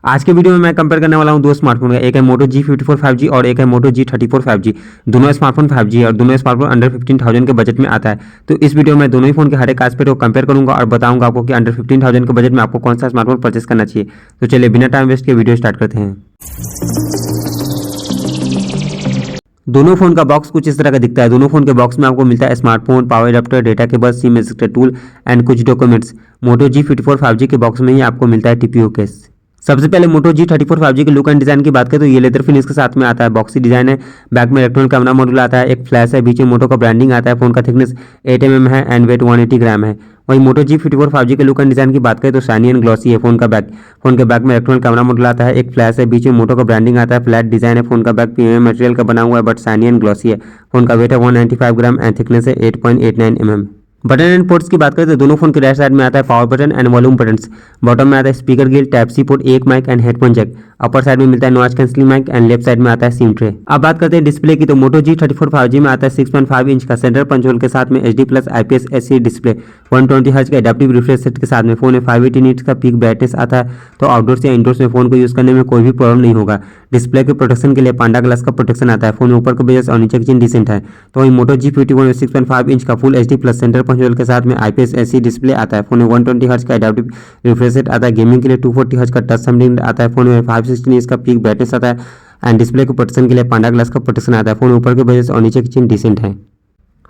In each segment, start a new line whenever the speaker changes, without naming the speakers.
आज के वीडियो में मैं कंपेयर करने वाला हूं दो स्मार्टफोन का। एक है मोटो G54 5G और एक है मोटो G34 5G। दोनों स्मार्टफोन 5G है और दोनों स्मार्टफोन अंडर 15,000 के बजट में आता है। तो इस वीडियो में दोनों ही फोन के हर एक एस्पेक्ट को कंपेयर करूंगा और बताऊंगा आपको कि अंडर 15,000 के बजट में आपको कौन सा स्मार्टफोन परचेस करना चाहिए। तो चलिए बिना टाइम वेस्ट के वीडियो स्टार्ट करते हैं। दोनों फोन का बॉक्स कुछ इस तरह का दिखता है। दोनों फोन के बॉक्स में आपको मिलता है smartphone, power adapter, data cable, SIM extractor tool and कुछ डॉक्यूमेंट्स। मोटो G54 5G के बॉक्स में ही आपको मिलता है टीपीओ केस। सबसे पहले मोटो G34 5G के लुक एंड डिजाइन की बात करें तो ये लेदर फिनिश के साथ में आता है। बॉक्सी डिजाइन है, बैक में इलेक्ट्रॉनिक कैमरा मॉड्यूल आता है, एक फ्लैश है, बीच में मोटो का ब्रांडिंग आता है। फोन का थिकनेस 8 mm है एंड वेट 180 ग्राम है। वही मोटो G54 5G के लुक एंड डिजाइन की बात करें तो शाइनी एंड ग्लॉसी है। फोन के बैक में इलेक्ट्रॉनिक कैमरा मॉड्यूल आता है, एक फ्लैश है, बीच में मोटो का ब्रांडिंग आता है, फ्लैट डिजाइन है। फोन का बैक प्रीमियम मटेरियल का बना हुआ है बट शाइनी एंड ग्लॉसी है। फोन का वेट है 195 ग्राम एंड थिकनेस है 8.89 mm। बटन एंड पोर्ट्स की बात करें तो दोनों फोन के राइट साइड में आता है power button and volume buttons. Bottom में आता है speaker grill, type C port, एक mic and headphone jack. Upper side में मिलता है noise cancelling mic and left side में आता है सिम ट्रे। अब बात करते हैं डिस्प्ले की तो मोटो G34 5G में आता है 6.5 इंच का सेंटर पंच होल के साथ में HD+ IPS LCD display, 120 hertz का एडेप्टिव रिफ्रेश रेट के साथ में। फोन में 580 निट्स का पीक ब्राइटनेस आता है तो आउटडोर या इंडोर्स में फोन को यूज करने में कोई भी प्रॉब्लम नहीं होगा। डिस्प्ले के प्रोटेक्शन के लिए पांडा ग्लास का प्रोटेक्शन आता है। फोन में ऊपर का बेस और नीचे की चीन डिसेंट है। तो वही मोटो G51 में 6.5 इंच का full HD+ centre punch hole के साथ में IPS LCD डिस्प्ले आता है। फोन में 120 हर्ट्ज का एडेप्टिव रिफ्रेश रेट आता है। गेमिंग के लिए 240 हर्ट्ज का टच सैंपलिंग आता है। फोन में 560 इंच का पीक ब्राइटनेस आता है एंड डिस्प्ले के प्रोटेक्शन के लिए पांडा ग्लास का प्रोटेक्शन आता है। फोन ऊपर के बेस और नीचे की चीन डिसेंट है।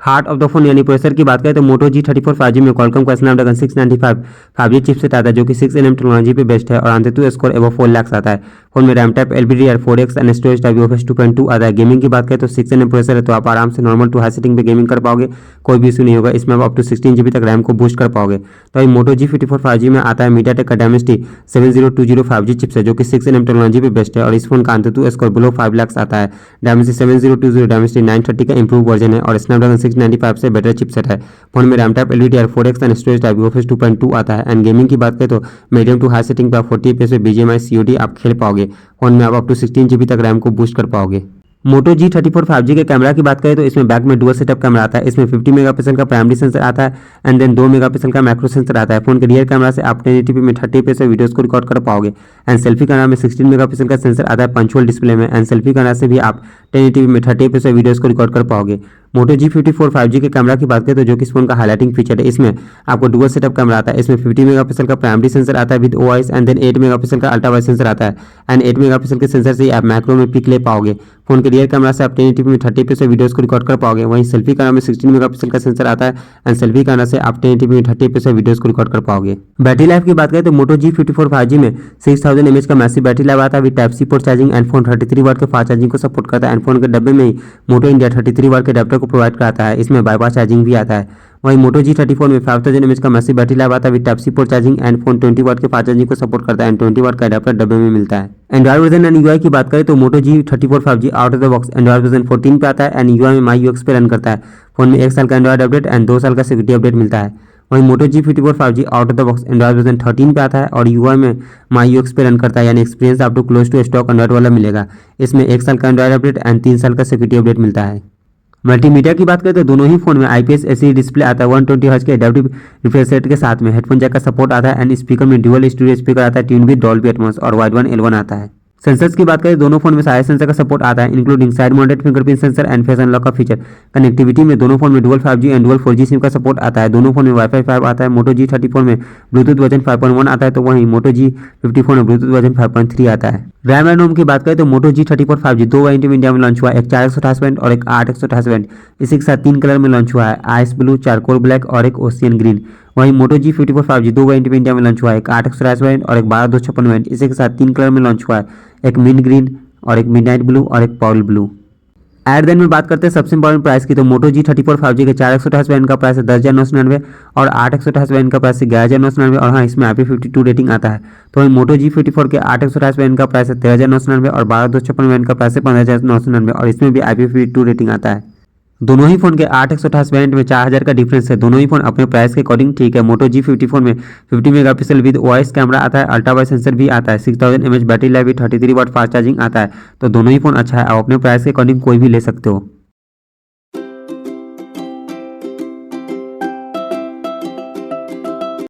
हार्ट ऑफ द फोन यानी प्रोसेसर की बात करें तो मोटो G34 5G में क्वालकॉम का स्नैपड्रैगन 695 5G चिपसेट आता है जो कि 6 nm टेक्नोलॉजी पे बेस्ड है और AnTuTu स्कोर एबव 4 लाख आता है। फोन में RAM type LPDDR4X and storage type UFS 2.2 आता है। गेमिंग की बात करें तो 6 nm प्रोसेसर है तो आप आराम से नॉर्मल टू हाई सेटिंग पे गेमिंग कर पाओगे, कोई भी इशू नहीं होगा। इसमें आप अप टू 16 GB तक रैम को बूस्ट कर पाओगे। तो मोटो G54 5G में आता है मीडियाटेक का Dimensity 7020 5G चिपसेट जो कि 6 nm टेक्नोलॉजी पे बेस्ड है और इस फोन का AnTuTu स्कोर बिलो 5 लाख आता है। Dimensity 7020 Dimensity 930 का इंप्रूव वर्जन है और स्नैपड्रैगन 695 से बेटर चिपसेट है। फोन में RAM type LPDDR4X and storage type UFS 2.2 आता है एंड गेमिंग की बात करें तो मीडियम टू हाई सेटिंग पर 40 FPS पे BGMI COD आप खेल पाओगे। फोन में आप अप टू 16 GB तक रैम को बूस्ट कर पाओगे। मोटो G34 5G के कैमरा की बात करें तो इसमें बैक में डुअल सेटअप कैमरा आता है। इसमें 50 मेगापिक्सल का प्राइमरी सेंसर आता है एंड देन 2 मेगापिक्सल का मैक्रो सेंसर आता है। फोन के रियर कैमरा से आप 1080p में 30 FPS वीडियोस को रिकॉर्ड कर पाओगे एंड सेल्फी कैमरा में 16 मेगापिक्सल का सेंसर आता है पंच होल डिस्प्ले में एंड सेल्फी कैमरा से भी आप 1080p में 30 FPS वीडियोस को रिकॉर्ड कर पाओगे। मोटो G54 5G के कैमरा की बात करें तो जो कि इस फोन का हाईलाइटिंग फीचर है, इसमें आपको डुअल सेटअप कैमरा आता है। इसमें 50 मेगापिक्सल का प्राइमरी सेंसर आता है with OIS and then 8 megapixel का अल्ट्रा वाइड सेंसर आता है एंड 8 मेगापिक्सल के सेंसर से आप मैक्रो में पिक ले पाओगे। फोन के रियर कैमरा से आप 1080p में 30 FPS वीडियोस को रिकॉर्ड कर पाओगे। वहीं सेल्फी कैमरा में 16 मेगापिक्सल का सेंसर आता है एंड सेल्फी कैमरा से आप 1080p में 30 FPS वीडियोस को रिकॉर्ड कर पाओगे। बैटरी लाइफ की बात करें तो मोटो G54 5G में 6000 mAh का मैसिव बैटरी लाइफ आता है with type C port charging and phone 33 watt के फास्ट चार्जिंग को सपोर्ट करता है एंड फोन के डब्बे में ही मोटो इंडिया 33 वाट के अडेप्टर को प्रोवाइड कराता है। इसमें बाईपास चार्जिंग भी आता है। वहीं मोटो G34 में 5000 mAh का मैसिव बैटरी लाइफ आता है with type C port charging and phone 20 watt के फास्ट चार्जिंग को सपोर्ट करता है एंड 20 वाट का अडेप्टर डब्बे में मिलता है। एंड्रॉइड वर्जन एंड UI की बात करें तो मोटो G34 5G out of the box Android version 14 पे आता है एंड UI में MyUX पे रन करता है। फोन में 1 साल का एंड्रॉइड अपडेट एंड 2 साल का सिक्योरिटी अपडेट मिलता है। वहीं मोटो G54 5G out of the box Android version 13 पे आता है और UI में MyUX पे रन करता है यानी एक्सपीरियंस आपको क्लोज टू स्टॉक एंड्रॉइड वाला मिलेगा। इसमें 1 साल का एंड्रॉइड अपडेट एंड 3 साल का सिक्योरिटी अपडेट मिलता है। मल्टीमीडिया की बात करें तो दोनों ही फोन में IPS LCD डिस्प्ले आता है 120 हर्ट्ज के एडेप्टिव रिफ्रेश रेट के साथ में। हेडफोन जैक का सपोर्ट आता है एंड स्पीकर में ड्यूअल स्टूडियो स्पीकर आता है ट्यून विद डॉल्बी एटमॉस और वाइड वन L1 आता है। सेंसर्स की बात करें दोनों फोन में सारे सेंसर का सपोर्ट आता है including side mounted fingerprint sensor and face unlock का फीचर। कनेक्टिविटी में दोनों फोन में dual 5G and dual 4G SIM का सपोर्ट आता है। दोनों फोन में वाईफाई 5 आता है। मोटो G34 में ब्लूटूथ वर्जन 5.1 आता है तो वहीं मोटो G54 में ब्लूटूथ वर्जन 5.3 आता है। रैम एंड रोम की बात करें तो मोटो G34 5G 2 वेरिएंट में इंडिया में लॉन्च हुआ है, एक 4 वेरिएंट और एक 8 वेरिएंट। इसी के साथ 3 कलर में लॉन्च हुआ है, आइस ब्लू, चारकोल ब्लैक और एक ओशियन ग्रीन। वहीं मोटो G54 5G 2 वेरिएंट में इंडिया में लॉन्च हुआ है, एक 8 वेरिएंट और एक 12/256 वेरिएंट। इसी के साथ 3 कलर में लॉन्च हुआ है, एक मिंट ग्रीन और एक मिडनाइट ब्लू और एक पर्ल ब्लू। एट देन में बात करते हैं सबसे इंपॉर्टेंट प्राइस की तो मोटो G34 5G के 4 वेरिएंट का प्राइस है 10,999 और 8 वेरिएंट का प्राइस है 11,999 और हाँ इसमें IP52 रेटिंग आता है। तो वहीं मोटो G54 के 8 वेरिएंट का प्राइस है 13,999 और 12/256 वेरिएंट का प्राइस है 15,999 और इसमें भी IP52 रेटिंग आता है। दोनों ही फोन के 8 वेरिएंट में 4000 का डिफरेंस है। दोनों ही फोन अपने प्राइस के अकॉर्डिंग ठीक है। मोटो G54 में 50 मेगापिक्सल विद OIS कैमरा आता है, अल्ट्रा वाइड सेंसर भी आता है, 6000 mAh battery life with 33 watt fast charging आता है। तो दोनों ही फोन अच्छा है, आप अपने प्राइस के अकॉर्डिंग कोई भी ले सकते हो।